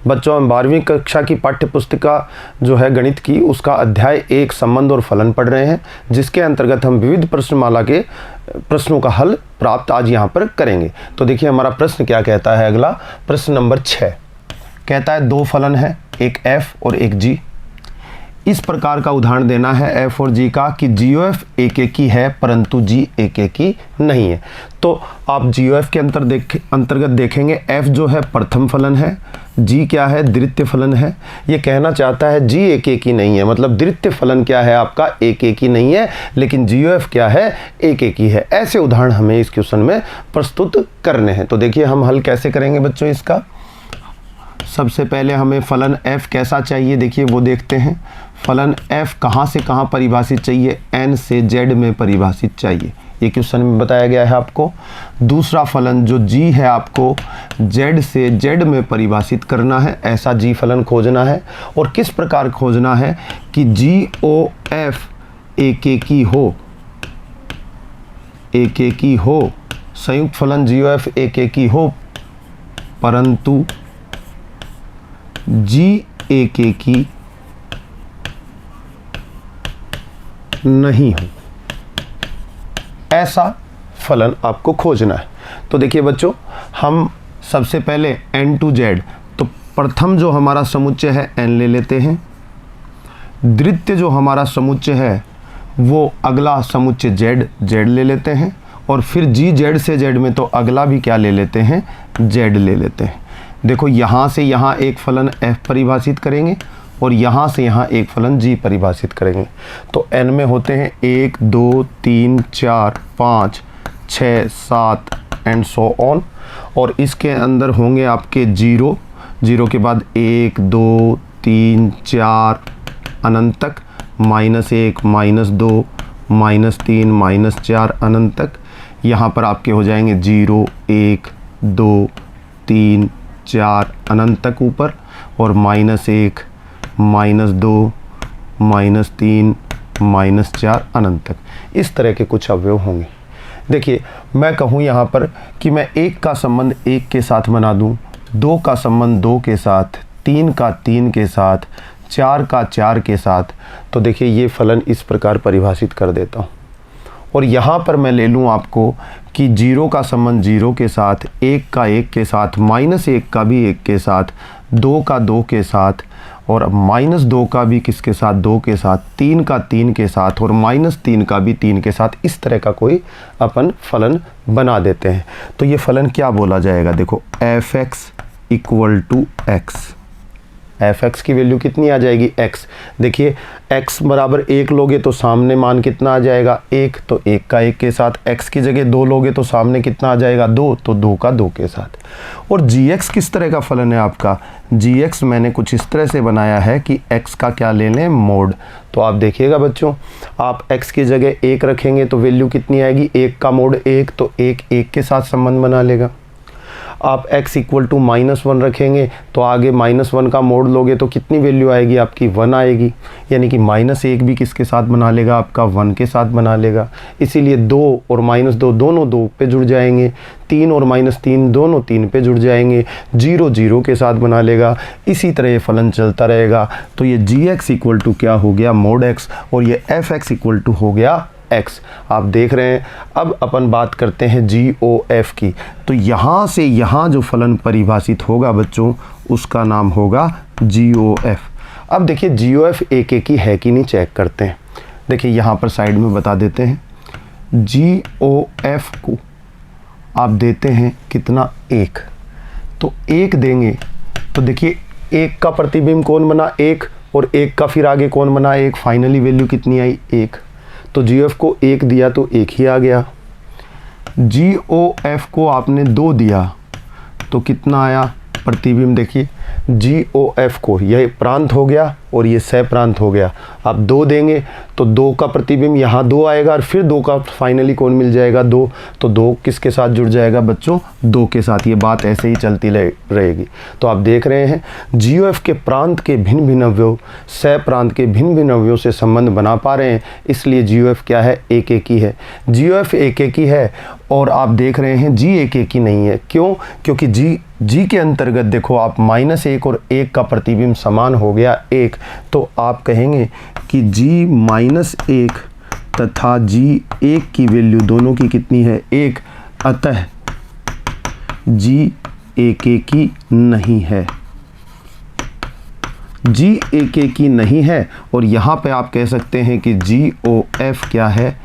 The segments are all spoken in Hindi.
बच्चों हम 12वीं कक्षा की पाठ्य पुस्तिका जो है गणित की, उसका अध्याय 1 संबंध और फलन पढ़ रहे हैं, जिसके अंतर्गत हम विविध प्रश्नमाला के प्रश्नों का हल प्राप्त आज यहाँ पर करेंगे। तो देखिए हमारा प्रश्न क्या कहता है। अगला प्रश्न नंबर 6 कहता है 2 फलन है, एक f और एक g। इस प्रकार का उदाहरण देना है f और g का कि GOF एक एक ही है परंतु g एक एक ही नहीं है। तो आप GOF के अंतर्गत देखेंगे f जो है प्रथम फलन है, g क्या है, द्वितीय फलन है। ये कहना चाहता है g एक एक ही नहीं है, मतलब द्वितीय फलन क्या है आपका, एक एक ही नहीं है, लेकिन GOF क्या है, एक एक ही है। ऐसे उदाहरण हमें इस क्वेश्चन में प्रस्तुत करने हैं। तो देखिए हम हल कैसे करेंगे बच्चों इसका। सबसे पहले हमें फलन f कैसा चाहिए, देखिए वो देखते हैं। फलन f कहाँ से कहाँ परिभाषित चाहिए, n से z में परिभाषित चाहिए, ये क्वेश्चन में बताया गया है आपको। दूसरा फलन जो g है आपको z से z में परिभाषित करना है, ऐसा g फलन खोजना है। और किस प्रकार खोजना है कि GOF एक एक ही हो, एक एक ही हो, संयुक्त फलन GOF एक एक ही हो परंतु g एक एक ही नहीं हो, ऐसा फलन आपको खोजना है। तो देखिए बच्चों हम सबसे पहले n to z, तो प्रथम जो हमारा समुच्चय है n ले लेते हैं। द्वितीय जो हमारा समुच्चय है वो अगला समुच्चय z ले लेते हैं। और फिर g z से z में तो अगला भी क्या ले लेते हैं, z ले लेते हैं। देखो यहाँ से यहाँ एक फलन f परिभाषित करेंगे और यहाँ से यहाँ एक फलन g परिभाषित करेंगे। तो n में होते हैं 1 2 3 4 5 6 7 एंड सो ऑन। और इसके अंदर होंगे आपके 0, 0 के बाद 1 2 3 4 अनंत तक, -1 -2 -3 -4 अनंत तक। यहाँ पर आपके हो जाएंगे 0 1 2 3 4 अनंत तक ऊपर, और -1 -2 -3 -4 अनंत तक। इस तरह के कुछ अवयव होंगे। देखिए मैं कहूँ यहाँ पर कि मैं 1 का संबंध 1 के साथ बना दूँ, 2 का संबंध 2 के साथ, 3 का 3 के साथ, 4 का 4 के साथ, तो देखिए ये फलन इस प्रकार परिभाषित कर देता हूँ। और यहाँ पर मैं ले लूँ आपको कि 0 का संबंध 0 के साथ, 1 का 1 के साथ, -1 का भी 1 के साथ, 2 का 2 के साथ, और -2 का भी किसके साथ, 2 के साथ, 3 का 3 के साथ, और -3 का भी 3 के साथ। इस तरह का कोई अपन फलन बना देते हैं। तो ये फलन क्या बोला जाएगा, देखो f(x) = x। f(x) की वैल्यू कितनी आ जाएगी, x। देखिए x बराबर 1 लोगे तो सामने मान कितना आ जाएगा, 1, तो 1 का 1 के साथ। x की जगह 2 लोगे तो सामने कितना आ जाएगा, 2, तो 2 का 2 के साथ। और gx किस तरह का फलन है आपका, gx मैंने कुछ इस तरह से बनाया है कि x का क्या ले लें, मोड। तो आप देखिएगा बच्चों, आप x की जगह 1 रखेंगे तो वैल्यू कितनी आएगी, 1 का मोड 1, तो 1 1 के साथ संबंध बना लेगा। आप x = -1 रखेंगे तो आगे -1 का मोड लोगे तो कितनी वैल्यू आएगी आपकी, 1 आएगी। यानी कि -1 भी किसके साथ बना लेगा, आपका 1 के साथ बना लेगा। इसीलिए 2 और -2 दोनों 2 पे जुड़ जाएंगे, 3 और -3 दोनों 3 पे जुड़ जाएंगे, 0 0 के साथ बना लेगा। इसी तरह ये फलन चलता रहेगा। तो ये gx = क्या हो गया, मोड x, और ये f(x) = हो गया x। आप देख रहे हैं। अब अपन बात करते हैं GOF की। तो यहाँ से यहाँ जो फलन परिभाषित होगा बच्चों, उसका नाम होगा GOF। अब देखिए GOF एक एक ही है कि नहीं, चेक करते हैं। देखिए यहाँ पर साइड में बता देते हैं। GOF को आप देते हैं कितना, 1, तो 1 देंगे तो देखिए 1 का प्रतिबिंब कौन बना, 1, और 1 का फिर आगे कौन बना, 1। फाइनली वैल्यू कितनी आई, 1। तो GOF को 1 दिया तो 1 ही आ गया। GOF को आपने 2 दिया तो कितना आया प्रतिबिंब, देखिए GOF को यह प्रांत हो गया और ये सह प्रांत हो गया। आप 2 देंगे तो 2 का प्रतिबिंब यहाँ 2 आएगा, और फिर 2 का फाइनली कौन मिल जाएगा, 2। तो 2 किसके साथ जुड़ जाएगा बच्चों, 2 के साथ। ये बात ऐसे ही चलती रहेगी। तो आप देख रहे हैं GOF के प्रांत के भिन्न भिन्न अवयव सह प्रांत के भिन्न भिन्न अवयवों से संबंध बना पा रहे हैं। इसलिए GOF क्या है, एक एक ही है। GOF एक एक ही है, और आप देख रहे हैं G एक एक ही नहीं है। क्यों, क्योंकि G जी के अंतर्गत देखो आप -1 और 1 का प्रतिबिंब समान हो गया 1, तो आप कहेंगे कि जी -1 तथा जी 1 की वैल्यू दोनों की कितनी है 1, अतः जी एक की नहीं है, जी एक की नहीं है। और यहाँ पे आप कह सकते हैं कि GOF क्या है,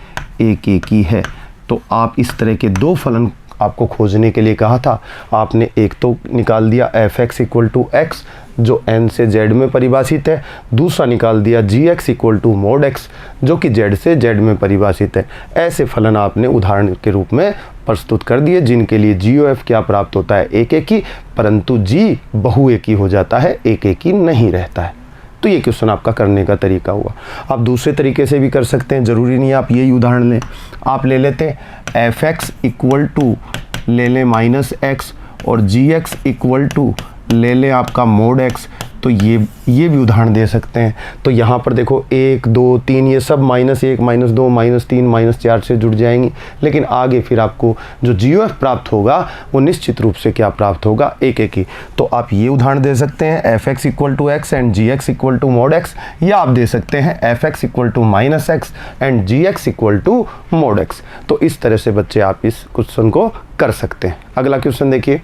एक की है। तो आप इस तरह के दो फलन आपको खोजने के लिए कहा था, आपने एक तो निकाल दिया fx = x जो n से z में परिभाषित है, दूसरा निकाल दिया gx = mod x जो कि z से z में परिभाषित है। ऐसे फलन आपने उदाहरण के रूप में प्रस्तुत कर दिए जिनके लिए GOF क्या प्राप्त होता है, एक की, परंतु g बहुएकी हो जाता है, एक की नहीं रहता है। तो ये क्वेश्चन आपका करने का तरीका हुआ। आप दूसरे तरीके से भी कर सकते हैं, ज़रूरी नहीं आप यही उदाहरण लें। आप ले लेते हैं fx = ले लें -x और gx = ले लें आपका mod x, तो ये भी उदाहरण दे सकते हैं। तो यहाँ पर देखो 1 2 3 ये सब -1 -2 -3 -4 से जुड़ जाएंगी, लेकिन आगे फिर आपको जो GOF प्राप्त होगा वो निश्चित रूप से क्या प्राप्त होगा, एक की। तो आप ये उदाहरण दे सकते हैं fx = x and gx = mod x, या आप दे सकते हैं fx = -x and gx = mod x। तो इस तरह से बच्चे आप इस क्वेश्चन को कर सकते हैं। अगला क्वेश्चन देखिए,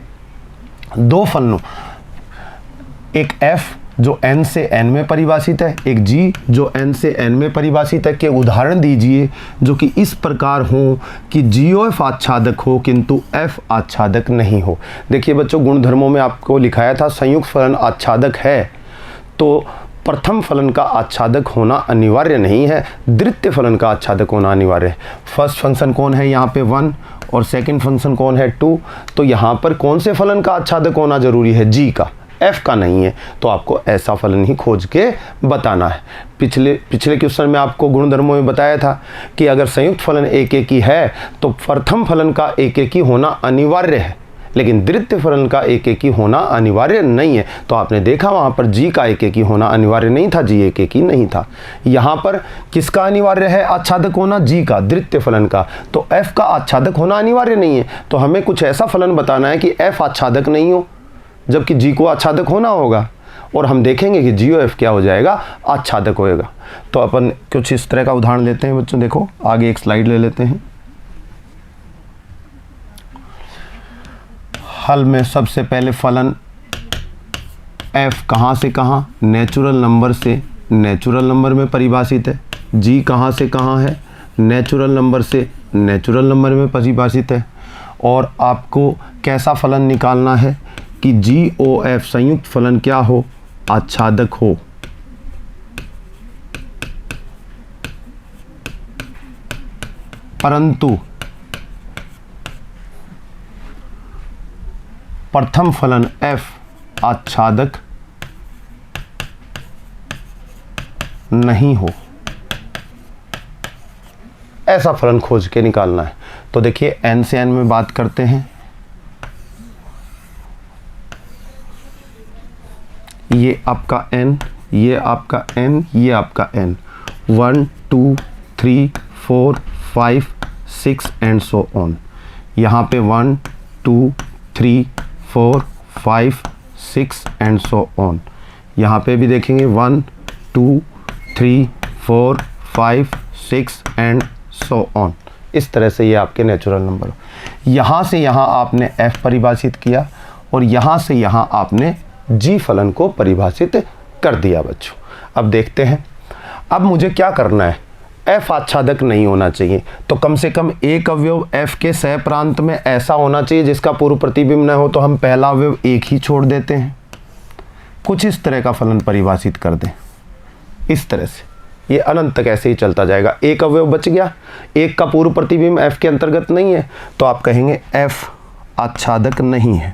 दो फलनों, एक f जो n से n में परिभाषित है, एक g जो n से n में परिभाषित है, के उदाहरण दीजिए जो कि इस प्रकार हो कि GOF आच्छादक हो किंतु f आच्छादक नहीं हो। देखिए बच्चों, गुणधर्मों में आपको लिखाया था संयुक्त फलन आच्छादक है, तो प्रथम फलन का आच्छादक होना अनिवार्य नहीं है, द्वितीय फलन का आच्छादक होना अनिवार्य है। फर्स्ट फंक्शन कौन है यहाँ पे 1 और सेकंड फंक्शन कौन है 2, तो यहाँ पर कौन से फलन का आच्छादक होना जरूरी है, g का, f का नहीं है। तो आपको ऐसा फलन ही खोज के बताना है। पिछले क्वेश्चन में आपको गुणधर्मों में बताया था कि अगर संयुक्त फलन एक की है तो प्रथम फलन का एक की होना अनिवार्य है, लेकिन द्वितीय फलन का एक की होना अनिवार्य नहीं है। तो आपने देखा वहाँ पर g का एक की होना अनिवार्य नहीं था, g एक की नहीं था। यहाँ पर किसका अनिवार्य है आच्छादक होना, g का, द्वितीय फलन का। तो f का आच्छादक होना अनिवार्य नहीं है, तो हमें कुछ ऐसा फलन बताना है कि f आच्छादक नहीं हो जबकि g को आच्छादक होना होगा, और हम देखेंगे कि GOF क्या हो जाएगा, आच्छादक होएगा। तो अपन कुछ इस तरह का उदाहरण लेते हैं बच्चों। देखो आगे एक स्लाइड ले लेते हैं। हल में सबसे पहले फलन f कहाँ से कहाँ, नेचुरल नंबर से नेचुरल नंबर में परिभाषित है, g कहाँ से कहाँ है, नेचुरल नंबर से नेचुरल नंबर में परिभाषित है। और आपको कैसा फलन निकालना है कि GOF संयुक्त फलन क्या हो, आच्छादक हो। परंतु प्रथम फलन f आच्छादक नहीं हो, ऐसा फलन खोज के निकालना है। तो देखिए n से n में बात करते हैं, ये आपका n, ये आपका n, ये आपका n, 1 2 3 4 5 6 एंड सो ऑन। यहाँ पे 1 2 3 4 5 6 एंड सो ऑन। यहाँ पे भी देखेंगे 1 2 3 4 5 6 एंड सो ऑन। इस तरह से ये आपके नेचुरल नंबर। यहाँ से यहाँ आपने f परिभाषित किया और यहाँ से यहाँ आपने g फलन को परिभाषित कर दिया बच्चों। अब देखते हैं, अब मुझे क्या करना है, f आच्छादक नहीं होना चाहिए, तो कम से कम एक अवयव f के सह प्रांत में ऐसा होना चाहिए जिसका पूर्व प्रतिबिंब न हो, तो हम पहला अवयव एक ही छोड़ देते हैं। कुछ इस तरह का फलन परिभाषित कर दें, इस तरह से ये अनंत तक ऐसे ही चलता जाएगा। एक अवयव बच गया, एक का पूर्व प्रतिबिंब f के अंतर्गत नहीं है, तो आप कहेंगे f आच्छादक नहीं है।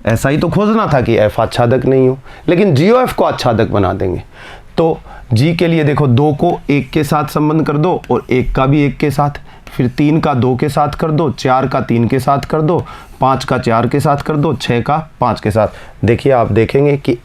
ऐसा ही तो खोजना था कि f आच्छादक नहीं हो, लेकिन GOF को आच्छादक बना देंगे। तो g के लिए देखो 2 को 1 के साथ संबंध कर दो और 1 का भी 1 के साथ, फिर 3 का 2 के साथ कर दो, 4 का 3 के साथ कर दो, 5 का 4 के साथ कर दो, 6 का 5 के साथ। देखिए आप देखेंगे कि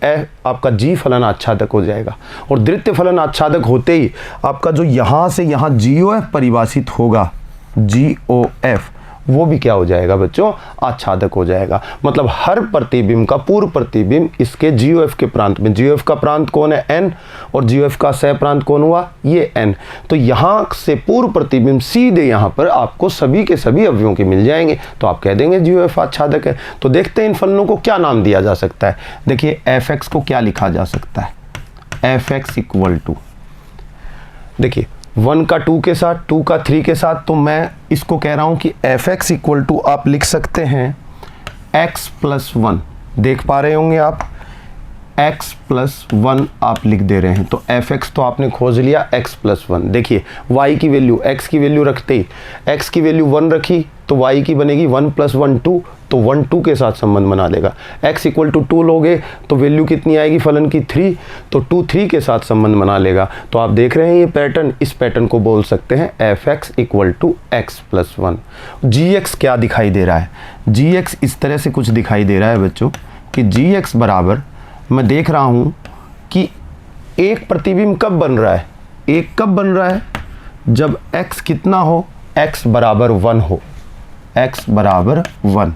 आपका जी फलन आच्छादक हो जाएगा। और द्वितीय फलन आच्छादक होते ही आपका जो यहाँ से यहाँ GOF परिभाषित होगा, GOF, वो भी क्या हो जाएगा बच्चों, आच्छादक हो जाएगा। मतलब हर प्रतिबिंब का पूर्व प्रतिबिंब इसके GOF के प्रांत में, GOF का प्रांत कौन है, n, और GOF का सह प्रांत कौन हुआ, ये n। तो यहाँ से पूर्व प्रतिबिंब सीधे यहाँ पर आपको सभी के सभी अवयवों के मिल जाएंगे, तो आप कह देंगे GOF आच्छादक है। तो देखते हैं इन फलनों को क्या नाम दिया जा सकता है। देखिए fx को क्या लिखा जा सकता है, fx इक्वल टू, देखिए 1 का 2 के साथ, 2 का 3 के साथ, तो मैं इसको कह रहा हूं कि fx इक्वल टू आप लिख सकते हैं x प्लस 1। देख पा रहे होंगे आप, x प्लस 1 आप लिख दे रहे हैं। तो fx तो आपने खोज लिया x प्लस 1। देखिए y की वैल्यू, x की वैल्यू रखते ही x की वैल्यू 1 रखी तो y की बनेगी 1 प्लस 1 2, तो 1 2 के साथ संबंध बना लेगा। x इक्वल टू 2 लोगे तो वैल्यू कितनी आएगी फलन की 3, तो 2 3 के साथ संबंध बना लेगा। तो आप देख रहे हैं ये पैटर्न, इस पैटर्न को बोल सकते हैं fx equal to x plus 1। gx क्या दिखाई दे रहा है, gx इस तरह से कुछ दिखाई दे रहा है बच्चों कि gx बराबर, मैं देख रहा हूँ कि एक प्रतिबिंब कब बन रहा है, एक कब बन रहा है, जब x कितना हो, x बराबर 1 हो, x बराबर 1।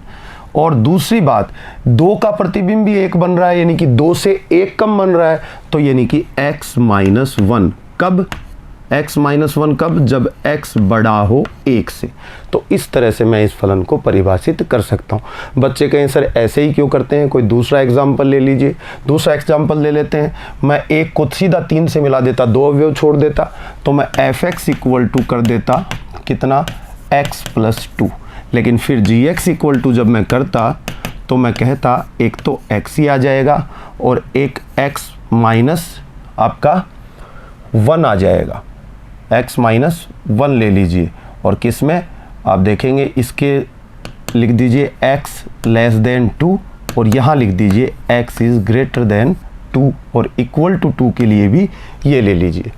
और दूसरी बात, 2 का प्रतिबिंब भी 1 बन रहा है, यानी कि 2 से 1 कम बन रहा है, तो यानी कि x माइनस 1 कब, x माइनस 1 कब, जब x बड़ा हो 1 से। तो इस तरह से मैं इस फलन को परिभाषित कर सकता हूँ। बच्चे कहें सर ऐसे ही क्यों करते हैं, कोई दूसरा एग्जाम्पल ले लीजिए। दूसरा एग्जाम्पल ले लेते हैं, मैं 1 को सीधा 3 से मिला देता, 2 अवयव छोड़ देता, तो मैं fx इक्वल टू कर देता कितना, x प्लस 2। लेकिन फिर gx इक्वल टू जब मैं करता तो मैं कहता एक तो x ही आ जाएगा और एक x माइनस आपका 1 आ जाएगा, x माइनस 1 ले लीजिए। और किस में आप देखेंगे, इसके लिख दीजिए x लेस देन 2 और यहाँ लिख दीजिए x इज़ ग्रेटर देन 2 और इक्वल टू 2 के लिए भी ये ले लीजिए।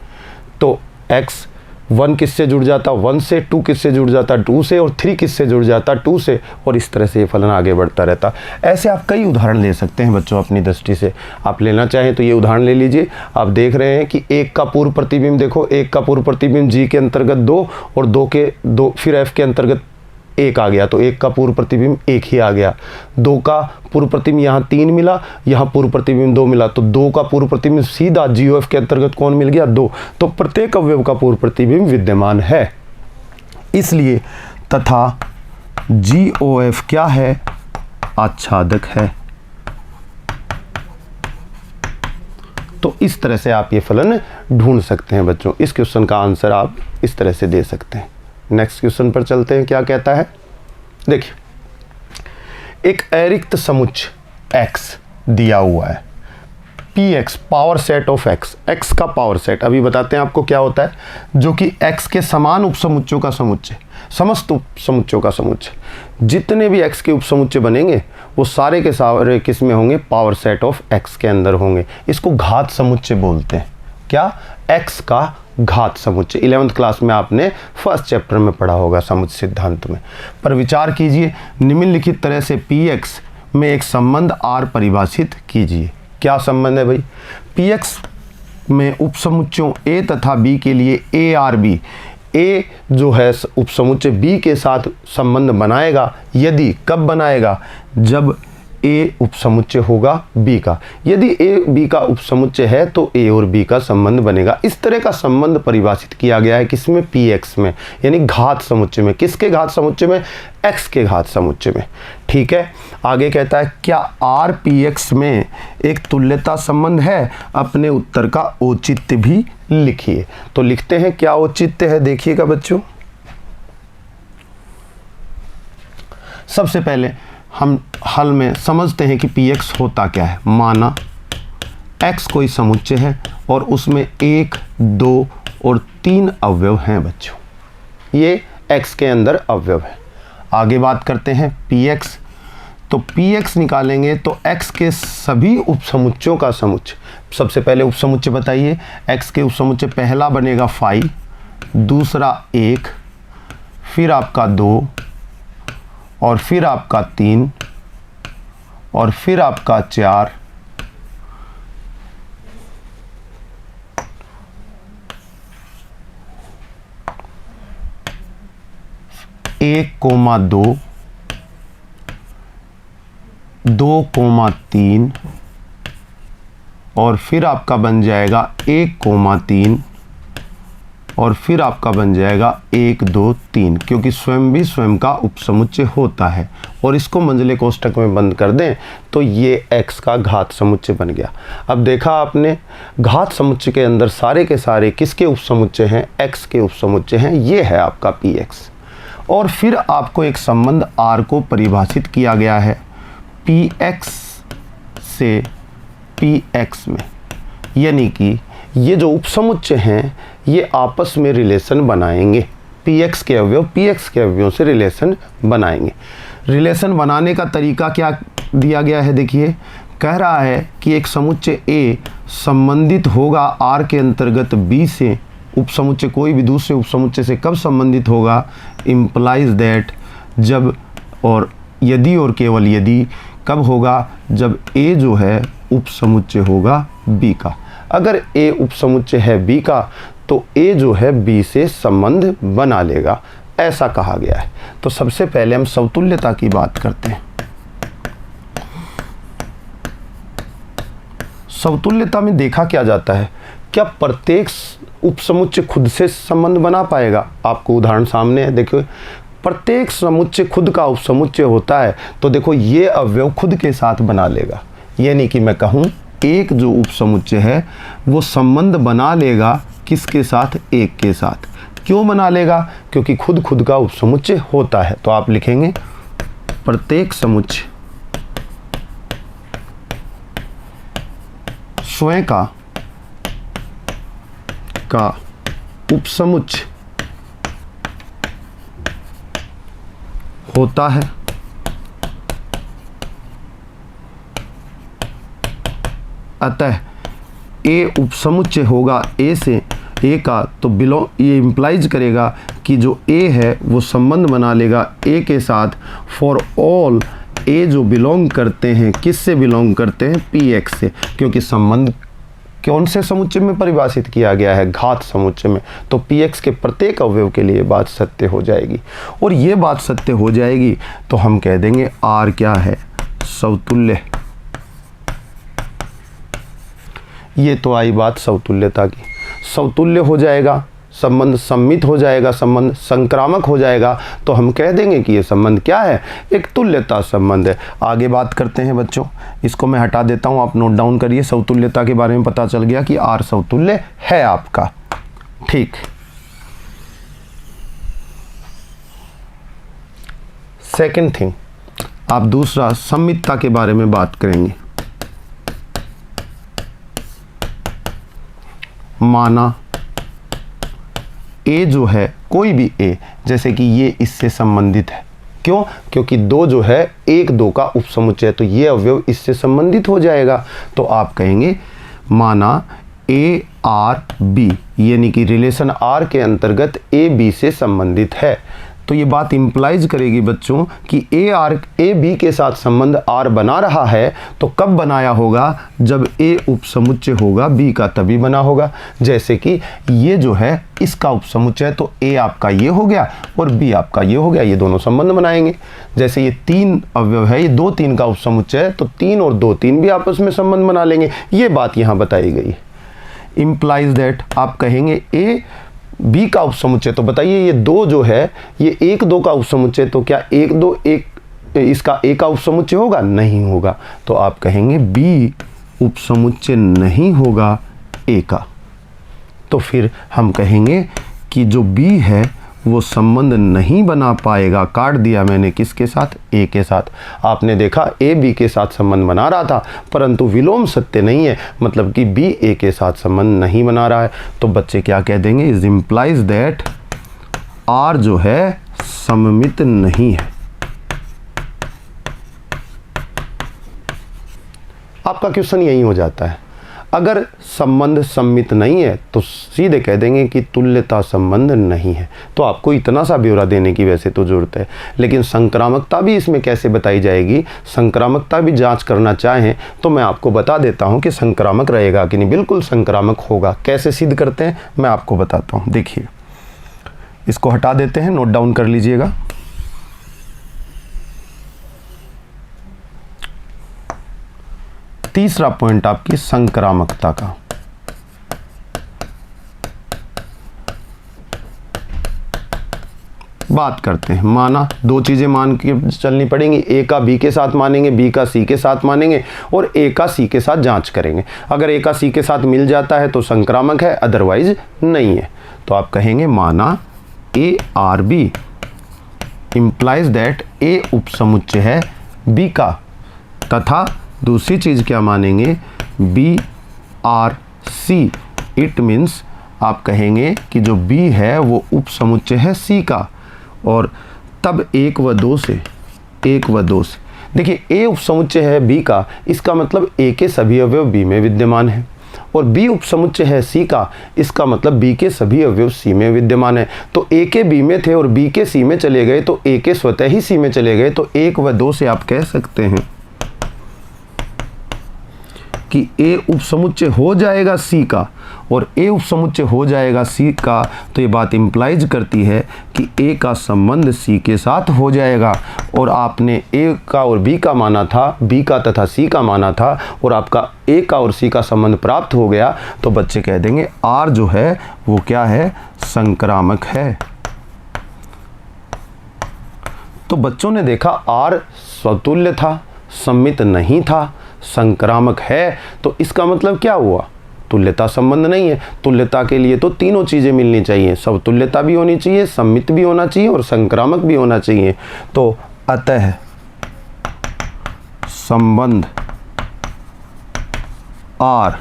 तो x 1 किससे जुड़ जाता, 1 से, 2 किससे जुड़ जाता, 2 से, और 3 किससे जुड़ जाता, 2 से, और इस तरह से ये फलन आगे बढ़ता रहता। ऐसे आप कई उदाहरण ले सकते हैं बच्चों अपनी दृष्टि से। आप लेना चाहें तो ये उदाहरण ले लीजिए। आप देख रहे हैं कि 1 का पूर्व प्रतिबिंब देखो, 1 का पूर्व प्रतिबिंब g के अंतर्गत 2 और 2 के 2 फिर f के अंतर्गत 1 आ गया, तो 1 का पूर्व प्रतिबिंब 1 ही आ गया। 2 का पूर्व प्रतिबिंब यहाँ 3 मिला, यहाँ पूर्व प्रतिबिंब 2 मिला, तो 2 का पूर्व प्रतिबिंब सीधा GOF के अंतर्गत कौन मिल गया, 2। तो प्रत्येक अवयव का पूर्व प्रतिबिंब विद्यमान है, इसलिए तथा GOF क्या है, आच्छादक है। तो इस तरह से आप ये फलन ढूंढ सकते हैं बच्चों। इस क्वेश्चन का आंसर आप इस तरह से दे सकते हैं। नेक्स्ट क्वेश्चन पर चलते हैं, क्या कहता है। देखिए एक अरिक्त समुच्चय x दिया हुआ है, px power set of x, x का पावर सेट अभी बताते हैं आपको क्या होता है, जो कि x के समान उपसमुच्चयों का समुच्चय, समस्त उपसमुच्चयों का समुच्चय। जितने भी x के उपसमुच्चय बनेंगे वो सारे के सारे किस में होंगे, पावर सेट ऑफ x के अंदर होंगे। इसको घात समुच्चय बोलते हैं। क्या, x का घात समुच्चय। 11th क्लास में आपने फर्स्ट चैप्टर में पढ़ा होगा समुच्चय सिद्धांत में। पर विचार कीजिए, निम्नलिखित तरह से px में एक संबंध r परिभाषित कीजिए। क्या संबंध है भाई, px में उपसमुच्चयों a तथा b के लिए a r b, a जो है उपसमुच्चय b के साथ संबंध बनाएगा, यदि कब बनाएगा, जब a उपसमुच्चय होगा b का। यदि a b का उपसमुच्चय है तो a और b का संबंध बनेगा। इस तरह का संबंध परिभाषित किया गया है किसमें, px में, यानी घात समुच्चय में। किसके घात समुच्चय में, x के घात समुच्चय में। ठीक है, आगे कहता है क्या r px में एक तुल्यता संबंध है। अपने उत्तर का औचित्य भी लिखिए। तो लिखते हैं क्या औचित्य है, देखिएगा बच्चों। सबसे पहले हम हल में समझते हैं कि px होता क्या है। माना x कोई समुच्चय है और उसमें 1, 2 और 3 अवयव हैं बच्चों, ये x के अंदर अवयव है। आगे बात करते हैं px, तो px निकालेंगे तो x के सभी उपसमुच्चयों का समुच्चय। सबसे पहले उपसमुच्चय बताइए, x के उपसमुच्चय पहला बनेगा 5, दूसरा 1, फिर आपका 2 और फिर आपका 3 और फिर आपका 4 1,2 2,3 और फिर आपका बन जाएगा 1,3 और फिर आपका बन जाएगा 1 2 3, क्योंकि स्वयं भी स्वयं का उपसमुच्चय होता है। और इसको मंझले कोष्ठक में बंद कर दें तो ये x का घात समुच्चय बन गया। अब देखा आपने, घात समुच्चय के अंदर सारे के सारे किसके उपसमुच्चय हैं? x के उपसमुच्चय हैं। ये है आपका px। और फिर आपको एक संबंध r को परिभाषित किया गया है px से px में, यानी कि ये जो उपसमुच्चय हैं ये आपस में रिलेशन बनाएंगे। px के अवयव px के अवयवों से रिलेशन बनाएंगे। रिलेशन बनाने का तरीका क्या दिया गया है? देखिए, कह रहा है कि एक समुच्चय A संबंधित होगा R के अंतर्गत B से। उपसमुच्चय कोई भी दूसरे उपसमुच्चय से कब संबंधित होगा? इम्प्लाइज दैट, जब और यदि और केवल यदि कब होगा? जब A जो है उपसमुच्चय होगा B का। अगर A उपसमुच्चय है B का तो A जो है B से संबंध बना लेगा, ऐसा कहा गया है। तो सबसे पहले हम समतुल्यता की बात करते हैं। समतुल्यता में देखा क्या जाता है? क्या प्रत्येक उपसमुच्चय खुद से संबंध बना पाएगा? आपको उदाहरण सामने है, देखो, प्रत्येक समुच्चय खुद का उपसमुच्चय होता है। तो देखो, ये अवयव खुद के साथ बना लेगा, यानी कि मैं कहूँ एक जो उपसमुच्चय है वो संबंध बना लेगा किसके साथ? एक के साथ। क्यों बना लेगा? क्योंकि खुद खुद का उपसमुच्चय होता है। तो आप लिखेंगे प्रत्येक समुच्चय स्वयं का उपसमुच्चय होता है। अतः A उपसमुच्चय होगा A से A का, तो ये इम्प्लाइज करेगा कि जो A है वो संबंध बना लेगा A के साथ फॉर ऑल A जो बिलोंग करते हैं, किस से बिलोंग करते हैं? Px से, क्योंकि संबंध कौन से समुच्चय में परिभाषित किया गया है? घात समुच्चय में। तो Px के प्रत्येक अवयव के लिए बात सत्य हो जाएगी। और ये बात सत्य हो जाएगी तो हम कह देंगे R क्या है? समतुल्य। ये तो आई बात समतुल्यता की। समतुल्य हो जाएगा, संबंध सम्मित हो जाएगा, संबंध संक्रामक हो जाएगा, तो हम कह देंगे कि ये संबंध क्या है? एक तुल्यता संबंध है। आगे बात करते हैं बच्चों, इसको मैं हटा देता हूँ, आप नोट डाउन करिए। समतुल्यता के बारे में पता चल गया कि R समतुल्य है आपका। ठीक, सेकंड थिंग, आप दूसरा सम्मितता के बारे में बात करेंगे। माना A जो है, कोई भी A, जैसे कि ये इससे संबंधित है। क्यों? क्योंकि 2 जो है 1 2 का उपसमुच्चय है, तो ये अवयव इससे संबंधित हो जाएगा। तो आप कहेंगे माना A R B, यानी कि रिलेशन R के अंतर्गत A B से संबंधित है। तो ये बात इम्प्लाइज करेगी बच्चों कि A B के साथ संबंध R बना रहा है, तो कब बनाया होगा? जब A उपसमुच्चय होगा B का, तभी बना होगा। जैसे कि ये जो है इसका उपसमुच्चय है, तो A आपका ये हो गया और B आपका ये हो गया, ये दोनों संबंध बनाएंगे। जैसे ये 3 अवयव है, ये 2 3 का उपसमुच्चय है, तो 3 और 2 3 भी आपस में संबंध बना लेंगे। ये बात यहाँ बताई गई। इम्प्लाइज दैट, आप कहेंगे A B का उपसमुच्चय, तो बताइए ये 2 जो है ये 1 2 का उपसमुच्चय, तो क्या 1 2 1 इसका A का उपसमुच्चय होगा? नहीं होगा। तो आप कहेंगे B उपसमुच्चय नहीं होगा A का। तो फिर हम कहेंगे कि जो B है वो संबंध नहीं बना पाएगा। काट दिया मैंने किसके साथ? A के साथ। आपने देखा A B के साथ संबंध बना रहा था, परंतु विलोम सत्य नहीं है, मतलब कि B A के साथ संबंध नहीं बना रहा है। तो बच्चे क्या कह देंगे? इज इम्प्लाइज दैट R जो है सममित नहीं है। आपका क्वेश्चन यही हो जाता है। अगर संबंध सम्मित नहीं है तो सीधे कह देंगे कि तुल्यता संबंध नहीं है। तो आपको इतना सा ब्यौरा देने की वैसे तो ज़रूरत है, लेकिन संक्रामकता भी इसमें कैसे बताई जाएगी, संक्रामकता भी जांच करना चाहें तो मैं आपको बता देता हूं कि संक्रामक रहेगा कि नहीं। बिल्कुल संक्रामक होगा। कैसे सिद्ध करते हैं मैं आपको बताता हूँ। देखिए, इसको हटा देते हैं, नोट डाउन कर लीजिएगा। तीसरा पॉइंट आपकी संक्रामकता का। बात करते हैं। माना, दो चीजें मान के चलनी पड़ेंगी, ए का बी के साथ मानेंगे, बी का सी के साथ मानेंगे और ए का सी के साथ जांच करेंगे। अगर ए का सी के साथ मिल जाता है तो संक्रामक है, अदरवाइज नहीं है। तो आप कहेंगे माना A R B implies that A उपसमुच्चय है बी का, तथा दूसरी चीज क्या मानेंगे, B R C. It means आप कहेंगे कि जो बी है वो उपसमुच्चय है सी का, और तब 1 व 2 से देखिए ए उपसमुच्चय है बी का, इसका मतलब ए के सभी अवयव बी में विद्यमान है, और बी उपसमुच्चय है सी का, इसका मतलब बी के सभी अवयव सी में विद्यमान है। तो ए के बी में थे और बी के सी में चले गए तो ए के स्वतः ही सी में चले गए। तो 1 व 2 से आप कह सकते हैं कि ए उपसमुच्चय हो जाएगा सी का, और ए उपसमुच्चय हो जाएगा सी का, तो ये बात इंप्लाइज करती है कि ए का संबंध सी के साथ हो जाएगा। और आपने ए का और बी का माना था, बी का तथा सी का माना था, और आपका ए का और सी का संबंध प्राप्त हो गया, तो बच्चे कह देंगे आर जो है वो क्या है, संक्रामक है। तो बच्चों ने देखा आर स्वतुल्य था, सम्मित नहीं था, संक्रामक है, तो इसका मतलब क्या हुआ, तुल्यता संबंध नहीं है। तुल्यता के लिए तो तीनों चीजें मिलनी चाहिए, समतुल्यता भी होनी चाहिए, सम्मित भी होना चाहिए और संक्रामक भी होना चाहिए। तो अतः संबंध आर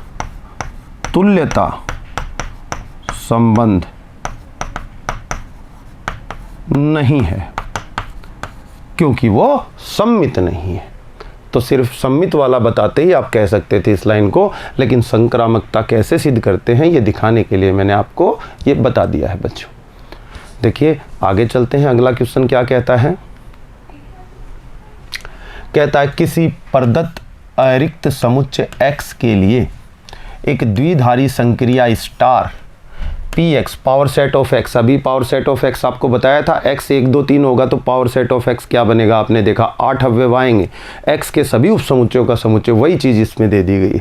तुल्यता संबंध नहीं है, क्योंकि वो सम्मित नहीं है। तो सिर्फ सम्मित वाला बताते ही आप कह सकते थे इस लाइन को, लेकिन संक्रामकता कैसे सिद्ध करते हैं ये दिखाने के लिए मैंने आपको ये बता दिया है बच्चों। देखिए आगे चलते हैं। अगला क्वेश्चन क्या कहता है, कहता है किसी प्रदत्त अरिक्त समुच्चय x के लिए एक द्विधारी संक्रिया star px power set of x। अभी पावर सेट ऑफ x आपको बताया था, x 1 2 3 होगा तो पावर सेट ऑफ x क्या बनेगा, आपने देखा 8 अवयव आएंगे, x के सभी उपसमुच्चयों का समुच्चय, वही चीज इसमें दे दी गई।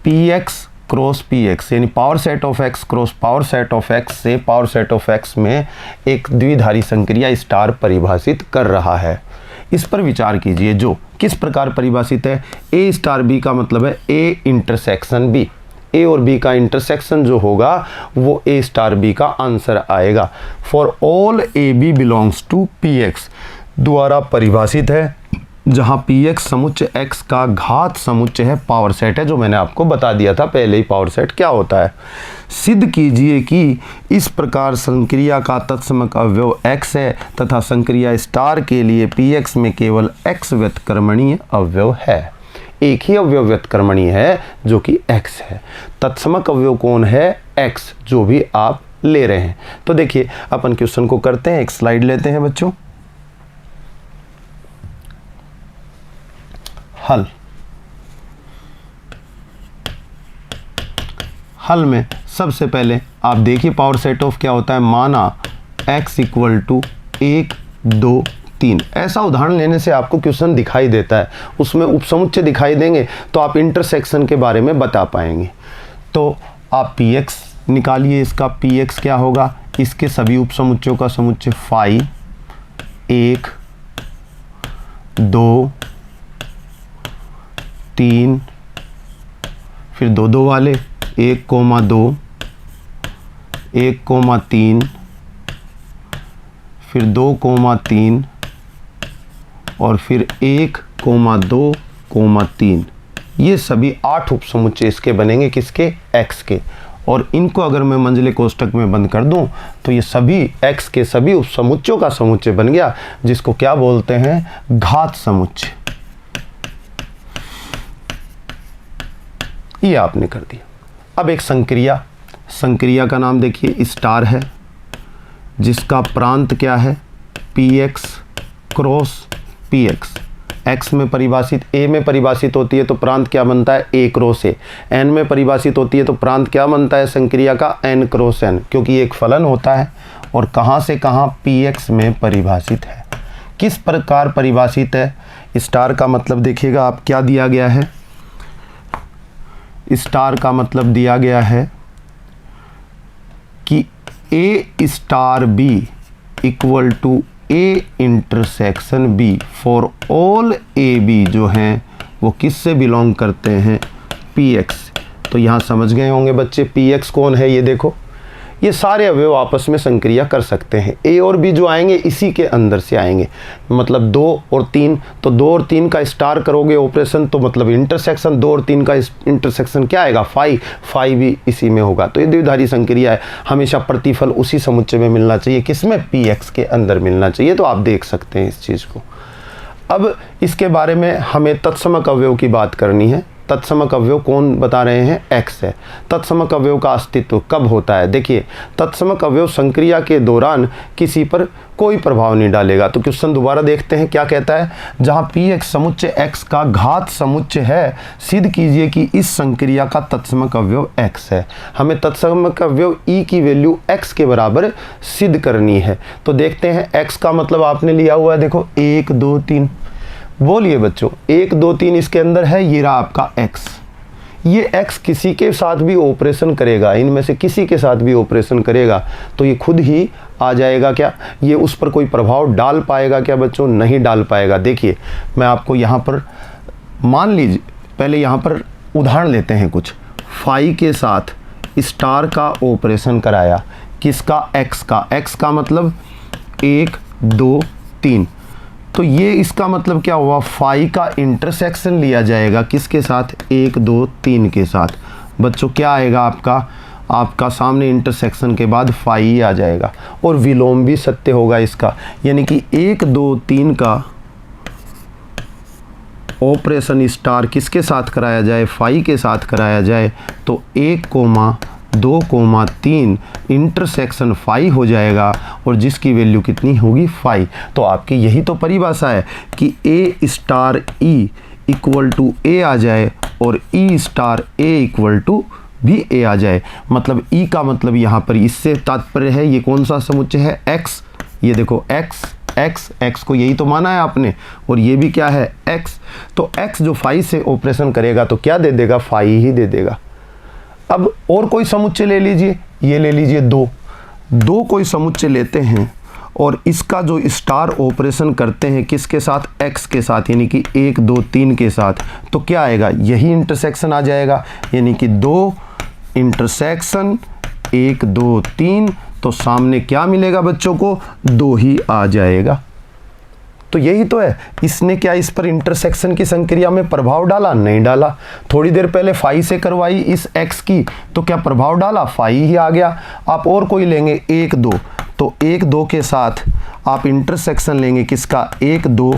px क्रॉस px यानी power set of x cross power set of x से पावर सेट ऑफ x में एक द्विधारी संक्रिया स्टार परिभाषित कर रहा है। इस पर विचार कीजिए। जो किस प्रकार परिभाषित है, a स्टार b का मतलब है a इंटरसेक्शन b, ए और बी का इंटरसेक्शन जो होगा वो ए स्टार बी का आंसर आएगा। For all A B belongs to P X द्वारा परिभाषित है, जहां पी एक्स समुच्चय एक्स का घात समुच्चय है, पावर सेट है, जो मैंने आपको बता दिया था पहले ही पावर सेट क्या होता है। सिद्ध कीजिए कि इस प्रकार संक्रिया का तत्समक अवयव एक्स है तथा संक्रिया स्टार के लिए पी एक्स में केवल एक्स व्युत्क्रमणीय अवयव है। एक ही अवयव व्युत्क्रमणीय है जो कि x है। तत्समक अवयव कौन है, x, जो भी आप ले रहे हैं। तो देखिए अपन क्वेश्चन को करते हैं, एक स्लाइड लेते हैं बच्चों। हल में सबसे पहले आप देखिए पावर सेट ऑफ क्या होता है, माना x इक्वल टू 1 2 3। ऐसा उदाहरण लेने से आपको क्वेश्चन दिखाई देता है, उसमें उपसमुच्चय दिखाई देंगे तो आप इंटरसेक्शन के बारे में बता पाएंगे। तो आप px निकालिए, इसका px क्या होगा, इसके सभी उपसमुच्चयों का समुच्चय फाई 1 2 3, फिर 2 2 वाले 1 2 1 3, फिर 2 3 और फिर 1 2 3। ये सभी 8 उपसमुच्चय इसके बनेंगे, किसके, x के। और इनको अगर मैं मंझले कोष्ठक में बंद कर दूं तो ये सभी x के सभी उपसमुच्चयों का समुच्चय बन गया, जिसको क्या बोलते हैं, घात समुच्चय। ये आपने कर दिया। अब एक संक्रिया, संक्रिया का नाम देखिए स्टार है, जिसका प्रांत क्या है px क्रॉस px, x में परिभाषित, a में परिभाषित होती है तो प्रांत क्या बनता है a क्रॉस a, n में परिभाषित होती है तो प्रांत क्या बनता है संक्रिया का n क्रॉस n, क्योंकि एक फलन होता है और कहाँ से कहाँ px में परिभाषित है। किस प्रकार परिभाषित है, स्टार का मतलब देखिएगा आप क्या दिया गया है, स्टार का मतलब दिया गया है कि a star b equal to a intersection b for all A B जो हैं वो किससे बिलोंग करते हैं px। तो यहाँ समझ गए होंगे बच्चे px कौन है, ये देखो ये सारे अवयव आपस में संक्रिया कर सकते हैं। ए और बी जो आएंगे इसी के अंदर से आएंगे, मतलब 2 और 3, तो 2 और 3 का स्टार करोगे ऑपरेशन तो मतलब इंटरसेक्शन, 2 और 3 का इंटरसेक्शन क्या आएगा 5, 5 भी इसी में होगा। तो ये द्विधारी संक्रिया है, हमेशा प्रतिफल उसी समुच्चय में मिलना चाहिए, किसमें px के अंदर मिलना चाहिए। तो आप देख सकते हैं इस चीज़ को। अब इसके बारे में हमें तत्समक अवयव की बात करनी है। तत्समक अवयव कौन बता रहे हैं, x है। तत्समक अवयव का अस्तित्व कब होता है, देखिए तत्समक अवयव संक्रिया के दौरान किसी पर कोई प्रभाव नहीं डालेगा। तो क्वेश्चन दोबारा देखते हैं क्या कहता है, जहां px समुच्चय x का घात समुच्चय है, सिद्ध कीजिए कि इस संक्रिया का तत्समक अवयव x है। हमें तत्समक अवयव e की वैल्यू x के बराबर सिद्ध करनी है। तो देखते हैं x का मतलब आपने लिया हुआ है, देखो 1 2 3, बोलिए बच्चों 1 2 3 इसके अंदर है, ये रहा आपका x। ये x किसी के साथ भी ऑपरेशन करेगा, इनमें से किसी के साथ भी ऑपरेशन करेगा तो ये खुद ही आ जाएगा। क्या ये उस पर कोई प्रभाव डाल पाएगा क्या बच्चों, नहीं डाल पाएगा। देखिए मैं आपको यहाँ पर मान लीजिए, पहले यहाँ पर उदाहरण लेते हैं कुछ। फाई के साथ स्टार का ऑपरेशन कराया, किसका x का, x का मतलब 1 2 3, तो ये इसका मतलब क्या हुआ, फाई का इंटरसेक्शन लिया जाएगा किसके साथ 1 2 3 के साथ। बच्चों क्या आएगा आपका सामने इंटरसेक्शन के बाद फाई ही आ जाएगा, और विलोम भी सत्य होगा इसका, यानी कि 1 2 3 का ऑपरेशन स्टार किसके साथ कराया जाए, फाई के साथ कराया जाए, तो 1 2 3 इंटरसेक्शन फाई हो जाएगा, और जिसकी वैल्यू कितनी होगी 5। तो आपकी यही तो परिभाषा है कि a star e equal to a आ जाए और e star a equal to भी a आ जाए। मतलब e का मतलब यहाँ पर इससे तात्पर्य है ये कौन सा समुच्चय है x, ये देखो x को यही तो माना है आपने, और ये भी क्या है x। तो x जो 5 से ऑपरेशन करेगा तो क्या दे देगा, 5 ही दे देगा। अब और कोई समुच्चय ले लीजिए, ये ले लीजिए 2 कोई समुच्चय लेते हैं और इसका जो स्टार ऑपरेशन करते हैं किसके साथ, x के साथ, यानी कि 1 2 3 के साथ, तो क्या आएगा, यही इंटरसेक्शन आ जाएगा, यानी कि 2 इंटरसेक्शन 1 2 3, तो सामने क्या मिलेगा बच्चों को, 2 ही आ जाएगा। तो यही तो है, इसने क्या इस पर इंटरसेक्शन की संक्रिया में प्रभाव डाला, नहीं डाला। थोड़ी देर पहले फाई से करवाई इस x की, तो क्या प्रभाव डाला, फाई ही आ गया। आप और कोई लेंगे 1 2, तो 1 2 के साथ आप इंटरसेक्शन लेंगे किसका, 1 2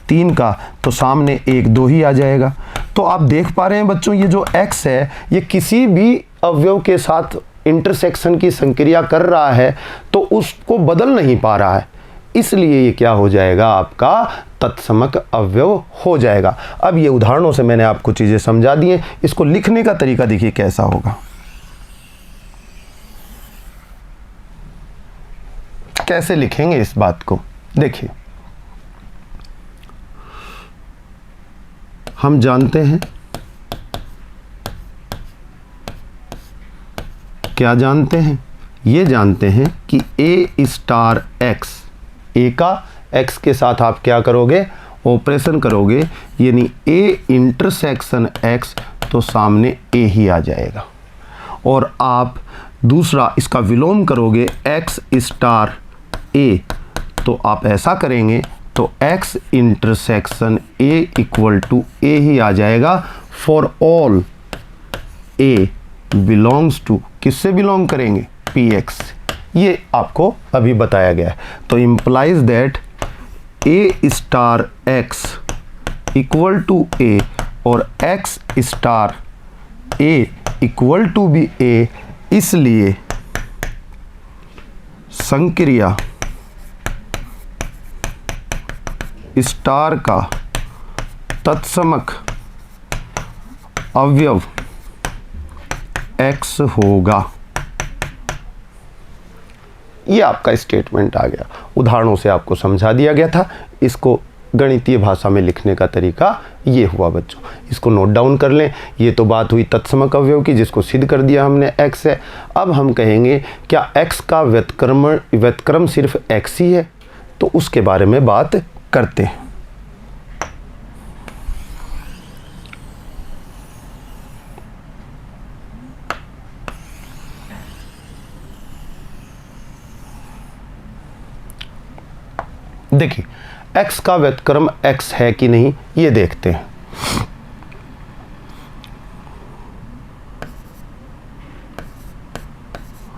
3 का, तो सामने 1 2 ही आ जाएगा। तो आप देख पा रहे हैं बच्चों ये जो x है ये किसी भी अवयव के साथ इंटरसेक्शन की संक्रिया कर रहा है तो उसको बदल नहीं पा रहा है, इसलिए ये क्या हो जाएगा, आपका तत्समक अवयव हो जाएगा। अब ये उदाहरणों से मैंने आपको चीज़ें समझा दी हैं, इसको लिखने का तरीका देखिए कैसा होगा, कैसे लिखेंगे इस बात को। देखिए हम जानते हैं, क्या जानते हैं, ये जानते हैं कि a स्टार x, a का x के साथ आप क्या करोगे, ऑपरेशन करोगे, यानी a इंटरसेक्शन x, तो सामने a ही आ जाएगा। और आप दूसरा इसका विलोम करोगे x स्टार a, तो आप ऐसा करेंगे तो x intersection a equal to a ही आ जाएगा for all a belongs to, किससे बिलोंग करेंगे, px। ये आपको अभी बताया गया है। तो implies that a star x equal to a और x star A equal to B A, इसलिए संक्रिया स्टार का तत्समक अवयव X होगा। ये आपका स्टेटमेंट आ गया, उदाहरणों से आपको समझा दिया गया था। इसको गणितीय भाषा में लिखने का तरीका ये हुआ बच्चों, इसको नोट डाउन कर लें। ये तो बात हुई तत्समक अवयव की, जिसको सिद्ध कर दिया हमने x है। अब हम कहेंगे क्या x का व्युत्क्रम सिर्फ x ही है, तो उसके बारे में बात करते हैं। देखिए x का व्युत्क्रम x है कि नहीं ये देखते हैं।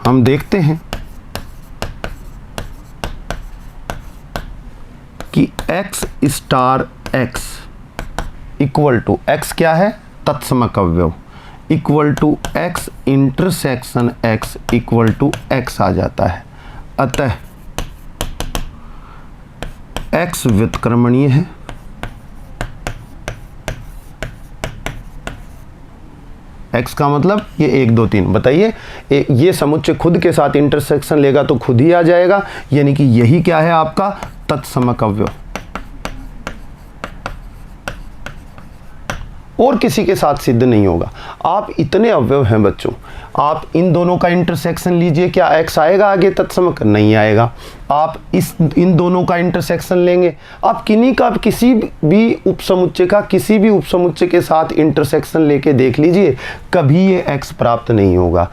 हम देखते हैं कि x star x equal to x क्या है, तत्समक अवयव, equal to x intersection x equal to x आ जाता है। अतः x व्युत्क्रमणीय है, x का मतलब ये 1 2 3। बताइए ये समुच्चय खुद के साथ इंटरसेक्शन लेगा तो खुद ही आ जाएगा, यानी कि यही क्या है आपका तत्समक अवयव, और किसी के साथ सिद्ध नहीं होगा। आप इतने अवयव हैं बच्चों, आप इन दोनों का इंटरसेक्शन लीजिए, क्या x आएगा आगे तत्समक? नहीं आएगा। आप इन दोनों का इंटरसेक्शन लेंगे, आप किन्हीं का किसी भी उपसमुच्चय का किसी भी उपसमुच्चय के साथ इंटरसेक्शन लेके देख लीजिए, कभी ये x प्राप्त नहीं होगा।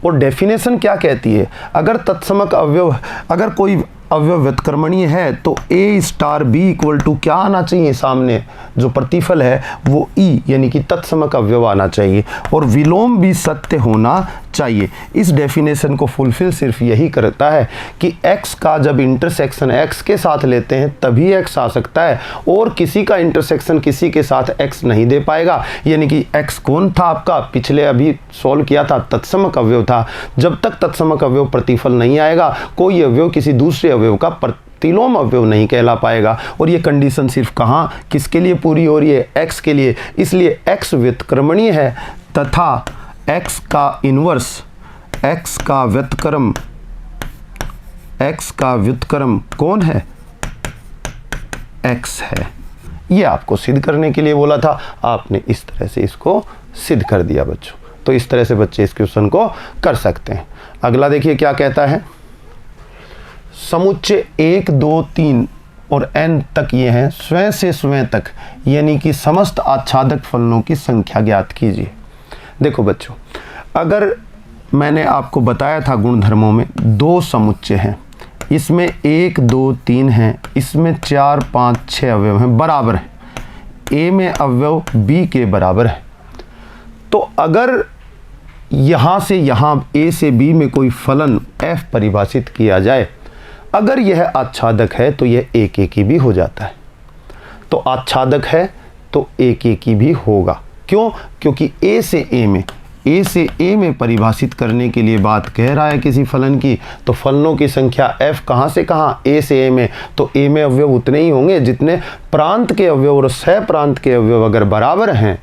और डेफिनेशन क्या कहती है, अगर तत्समक अवयव, अगर कोई अवयव व्युत्क्रमणीय है तो a star b equal to क्या आना चाहिए, सामने जो प्रतिफल है वो e यानी कि तत्समक अवयव आना चाहिए, और विलोम भी सत्य होना चाहिए। इस डेफिनेशन को फुलफिल सिर्फ यही करता है कि x का जब इंटरसेक्शन x के साथ लेते हैं तभी x आ सकता है, और किसी का इंटरसेक्शन किसी के साथ x नहीं दे पाएगा। यानी कि x कौन था आपका, पिछले अभी सॉल्व किया था, तत्समक अवयव था। जब तक तत्समक अवयव प्रतिफल नहीं आएगा, कोई अवयव किसी दूसरे अवयव का प्रतिलोम अवयव नहीं कहला पाएगा। और ये कंडीशन सिर्फ कहाँ किसके लिए पूरी हो रही है, x के लिए। इसलिए x व्युत्क्रमणीय है तथा x का इन्वर्स, x का व्युत्क्रम कौन है, x है। ये आपको सिद्ध करने के लिए बोला था, आपने इस तरह से इसको सिद्ध कर दिया बच्चों। तो इस तरह से बच्चे इस क्वेश्चन को कर सकते हैं। अगला देखिए क्या कहता है, समुच्चय 1 2 3 और n तक ये हैं, स्वयं से स्वयं तक, यानी कि समस्त आच्छादक फलनों की संख्या ज्ञात कीजिए। देखो बच्चों, अगर मैंने आपको बताया था गुणधर्मों में 2 समुच्चय हैं, इसमें 1 2 3 हैं, इसमें 4 5 6 अवयव हैं, बराबर हैं, a में अवयव b के बराबर है। तो अगर यहाँ से यहाँ a से b में कोई फलन f परिभाषित किया जाए, अगर यह आच्छादक है तो यह एक एक ही भी हो जाता है। तो आच्छादक है तो एक एक ही भी होगा। क्यों? क्योंकि a से a में परिभाषित करने के लिए बात कह रहा है किसी फलन की, तो फलनों की संख्या f कहाँ से कहाँ, a से a में, तो a में अवयव उतने ही होंगे जितने प्रांत के अवयव, और सह प्रांत के अवयव अगर बराबर हैं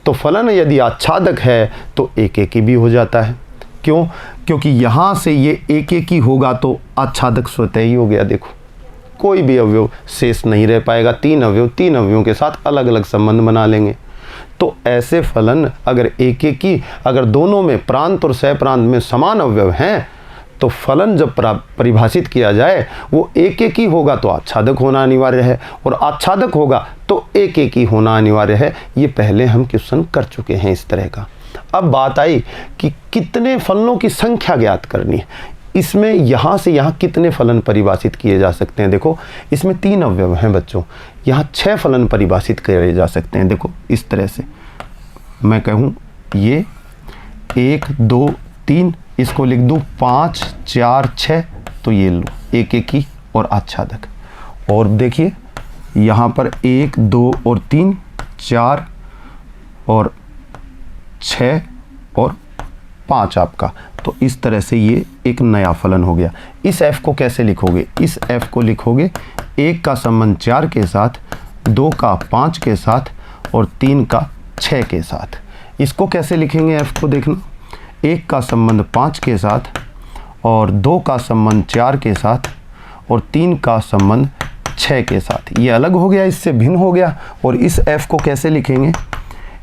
तो फलन यदि आच्छादक है तो एक एक ही भी हो जाता है। क्यों? क्योंकि यहाँ से ये एक एक ही होगा तो आच्छादक स्वतः ही हो गया। देखो कोई भी अवयव शेष नहीं रह पाएगा, 3 अवयवों के साथ अलग अलग संबंध बना लेंगे। तो ऐसे फलन अगर एक एक ही, अगर दोनों में प्रांत और सह प्रांत में समान अवयव हैं, तो फलन जब परिभाषित किया जाए वो एक एक ही होगा तो आच्छादक होना अनिवार्य है, और आच्छादक होगा तो एक एक ही होना अनिवार्य है। ये पहले हम क्वेश्चन कर चुके हैं इस तरह का। अब बात आई कि कितने फलनों की संख्या ज्ञात करनी है। इसमें यहाँ से यहाँ कितने फलन परिभाषित किए जा सकते हैं। देखो इसमें 3 अवयव हैं बच्चों, यहाँ 6 फलन परिभाषित किए जा सकते हैं। देखो इस तरह से मैं कहूँ ये 1 2 3, इसको लिख दूँ 5 4 6, तो ये लो एक एक ही और आच्छादक। और देखिए यहाँ पर 1 2 और 3 4 और 6 और 5 आपका। तो इस तरह से ये एक नया फलन हो गया। इस f को कैसे लिखोगे? इस f को लिखोगे 1 का संबंध 4 के साथ, 2 का 5 के साथ और 3 का 6 के साथ। इसको कैसे लिखेंगे f को देखना, 1 का संबंध 5 के साथ और 2 का संबंध 4 के साथ और 3 का संबंध 6 के साथ। ये अलग हो गया, इससे भिन्न हो गया। और इस f को कैसे लिखेंगे?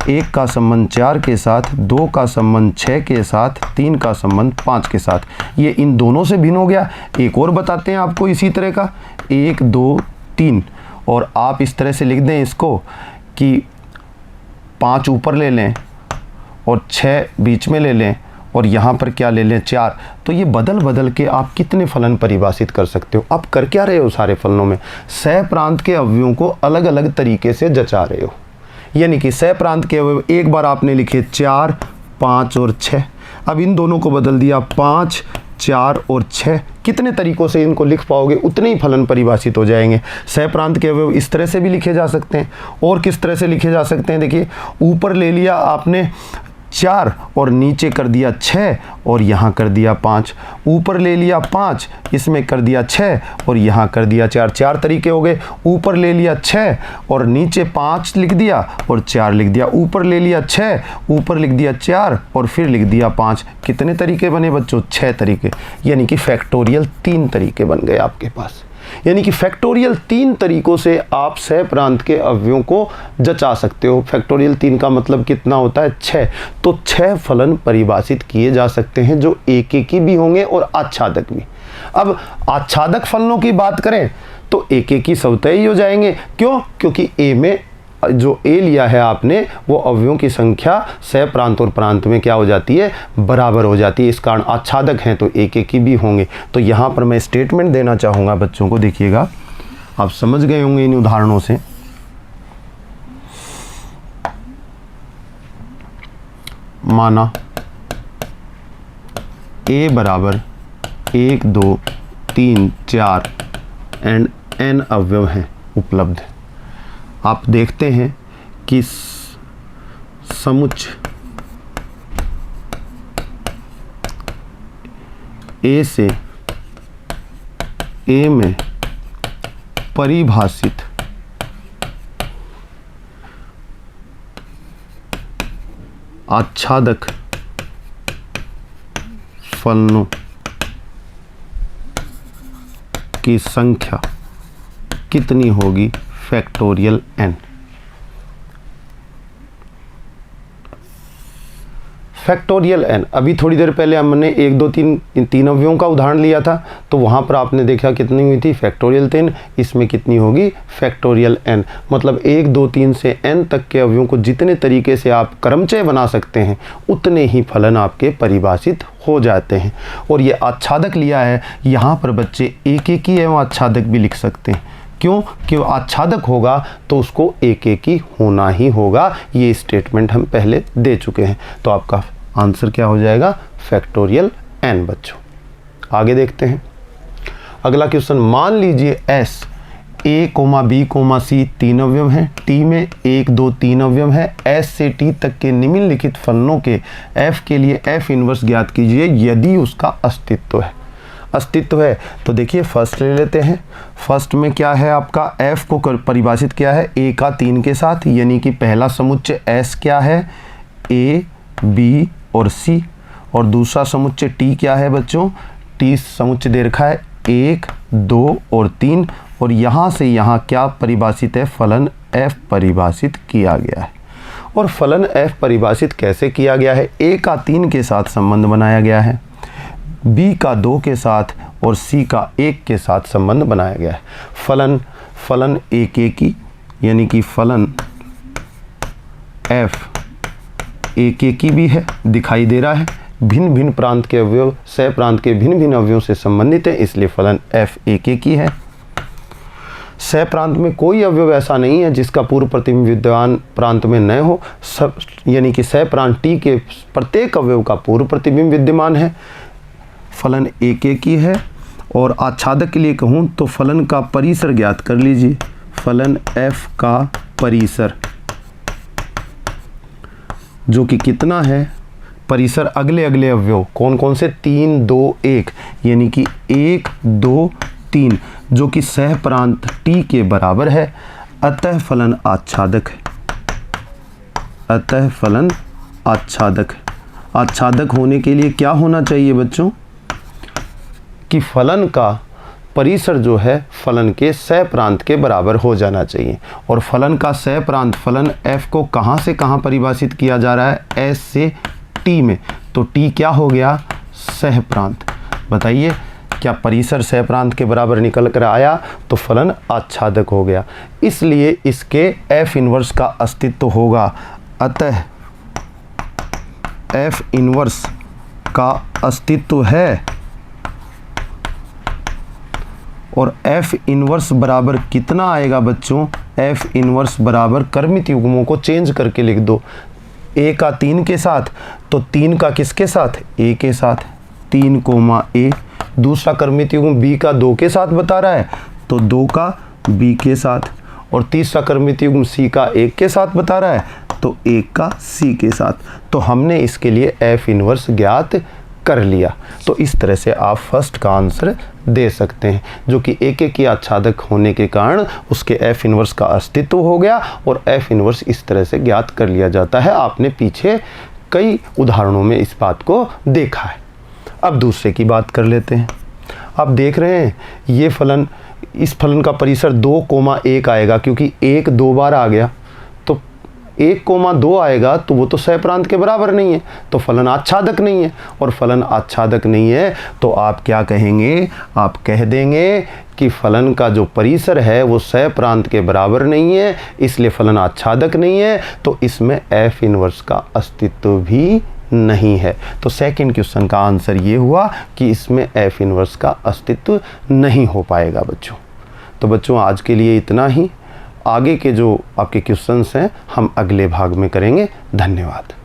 1 का संबंध 4 के साथ, 2 का संबंध 6 के साथ, 3 का संबंध 5 के साथ। ये इन दोनों से भिन्न हो गया। एक और बताते हैं आपको इसी तरह का, 1 2 3, और आप इस तरह से लिख दें इसको कि 5 ऊपर ले लें और 6 बीच में ले लें और यहाँ पर क्या ले लें 4। तो ये बदल बदल के आप कितने फलन परिभाषित कर सकते हो। आप कर क्या रहे हो? सारे फलनों में सह प्रांत के अवयवों को अलग अलग तरीके से जचा रहे हो। यानी कि सह प्रांत के अवयव एक बार आपने लिखे 4, 5 और 6, अब इन दोनों को बदल दिया 5, 4 और 6। कितने तरीकों से इनको लिख पाओगे उतने ही फलन परिभाषित हो जाएंगे। सह प्रांत के अवयव इस तरह से भी लिखे जा सकते हैं। और किस तरह से लिखे जा सकते हैं? देखिए, ऊपर ले लिया आपने 4 और नीचे कर दिया 6 और यहाँ कर दिया 5। ऊपर ले लिया 5, इसमें कर दिया 6 और यहाँ कर दिया 4। 4 तरीके हो गए। ऊपर ले लिया 6 और नीचे 5 लिख दिया और 4 लिख दिया। ऊपर ले लिया 6, ऊपर लिख दिया 4 और फिर लिख दिया 5। कितने तरीके बने बच्चों? 6 तरीके। यानी कि फैक्टोरियल 3 तरीके बन गए आपके पास। यानी कि फैक्टोरियल 3 तरीकों से आप सह प्रांत के अवयवों को जचा सकते हो। फैक्टोरियल 3 का मतलब कितना होता है? 6। तो 6 फलन परिभाषित किए जा सकते हैं जो एक एक ही भी होंगे और आच्छादक भी। अब आच्छादक फलनों की बात करें तो एक एक ही स्वतः ही हो जाएंगे। क्यों? क्योंकि ए में जो ए लिया है आपने वो अवयवों की संख्या सह प्रांत और प्रांत में क्या हो जाती है? बराबर हो जाती है। इस कारण आच्छादक हैं तो एक एक ही भी होंगे। तो यहाँ पर मैं स्टेटमेंट देना चाहूँगा बच्चों को, देखिएगा आप समझ गए होंगे इन उदाहरणों से। माना ए बराबर 1 2 3 4 एंड n अवयव हैं उपलब्ध। आप देखते हैं कि समुच्चय ए से ए में परिभाषित आच्छादक फलनों की संख्या कितनी होगी? Factorial n। फैक्टोरियल n, अभी थोड़ी देर पहले हमने 1 2 3 अवयवों का उदाहरण लिया था, तो वहाँ पर आपने देखा कितनी हुई थी? फैक्टोरियल 3। इसमें कितनी होगी? Factorial n। मतलब 1 2 3 से n तक के अवयवों को जितने तरीके से आप क्रमचय बना सकते हैं उतने ही फलन आपके परिभाषित हो जाते हैं। और ये आच्छादक लिया है, यहाँ पर बच्चे एक एक ही एवं आच्छादक भी लिख सकते हैं। क्यों? क्यों आच्छादक होगा तो उसको एक एक ही होना ही होगा। ये स्टेटमेंट हम पहले दे चुके हैं। तो आपका आंसर क्या हो जाएगा? Factorial n। बच्चों आगे देखते हैं अगला क्वेश्चन। मान लीजिए s a, b, c 3 अवयव हैं। t में 1 2 3 अवयव हैं। s से t तक के निम्नलिखित फलनों के f के लिए f इनवर्स ज्ञात कीजिए यदि उसका अस्तित्व है। अस्तित्व है तो देखिए फर्स्ट ले लेते हैं। फर्स्ट में क्या है आपका? f को परिभाषित किया है a का 3 के साथ, यानी कि पहला समुच्चय s क्या है? a, b और c। और दूसरा समुच्चय t क्या है बच्चों? t समुच्चय दे रखा है 1 2 और 3। और यहाँ से यहाँ क्या परिभाषित है? फलन f परिभाषित किया गया है। और फलन f परिभाषित कैसे किया गया है? a का 3 के साथ संबंध बनाया गया है, b का 2 के साथ और c का 1 के साथ संबंध बनाया गया है। फलन एक एक ही, यानी कि फलन f एक एक ही भी है, दिखाई दे रहा है। भिन्न भिन्न प्रांत के अवयव सह प्रांत के भिन्न भिन्न अवयवों से संबंधित है, इसलिए फलन f एक एक ही है। सह प्रांत में कोई अवयव ऐसा नहीं है जिसका पूर्व प्रतिबिंब विद्यमान प्रांत में न हो। सब यानी कि सह प्रांत t के प्रत्येक अवयव का पूर्व प्रतिबिंब विद्यमान है। फलन एक एक ही है। और आच्छादक के लिए कहूँ तो फलन का परिसर ज्ञात कर लीजिए। फलन f का परिसर जो कि कितना है? परिसर अगले अगले अवयव कौन कौन से, 3 2 1, यानी कि 1 2 3, जो कि सह प्रांत टी के बराबर है, अतः फलन आच्छादक है। अतः फलन आच्छादक। आच्छादक होने के लिए क्या होना चाहिए बच्चों, कि फलन का परिसर जो है फलन के सह प्रांत के बराबर हो जाना चाहिए। और फलन का सह प्रांत, फलन f को कहाँ से कहाँ परिभाषित किया जा रहा है, s से t में, तो t क्या हो गया, सह प्रांत। बताइए क्या परिसर सह प्रांत के बराबर निकल कर आया, तो फलन आच्छादक हो गया, इसलिए इसके f इनवर्स का अस्तित्व होगा। अतः f इनवर्स का अस्तित्व है, और f इनवर्स बराबर कितना आएगा बच्चों, f इनवर्स बराबर कर्मित युग्मों को चेंज करके लिख दो, a का 3 के साथ, तो 3 का किसके साथ, a के साथ, 3 कोमा a, दूसरा कर्मित युग्म b का 2 के साथ बता रहा है, तो 2 का b के साथ, और तीसरा कर्मित युग्म c का 1 के साथ बता रहा है, तो 1 का c के साथ। तो हमने इसके लिए f इनवर्स ज्ञात कर लिया। तो इस तरह से आप फर्स्ट का आंसर दे सकते हैं, जो कि एक एक की आच्छादक होने के कारण उसके f इनवर्स का अस्तित्व हो गया, और f इनवर्स इस तरह से ज्ञात कर लिया जाता है। आपने पीछे कई उदाहरणों में इस बात को देखा है। अब दूसरे की बात कर लेते हैं। आप देख रहे हैं ये फलन, इस फलन का परिसर 2,1 आएगा, क्योंकि 1 2 बार आ गया, तो 1,2 आएगा, तो वो तो सह प्रांत के बराबर नहीं है, तो फलन आच्छादक नहीं है। और फलन आच्छादक नहीं है तो आप क्या कहेंगे, आप कह देंगे कि फलन का जो परिसर है वो सह प्रांत के बराबर नहीं है, इसलिए फलन आच्छादक नहीं है, तो इसमें f इनवर्स का अस्तित्व भी नहीं है। तो सेकंड क्वेश्चन का आंसर ये हुआ कि इसमें f इनवर्स का अस्तित्व नहीं हो पाएगा बच्चों। तो बच्चों आज के लिए इतना ही। आगे के जो आपके क्वेश्चंस हैं हम अगले भाग में करेंगे। धन्यवाद।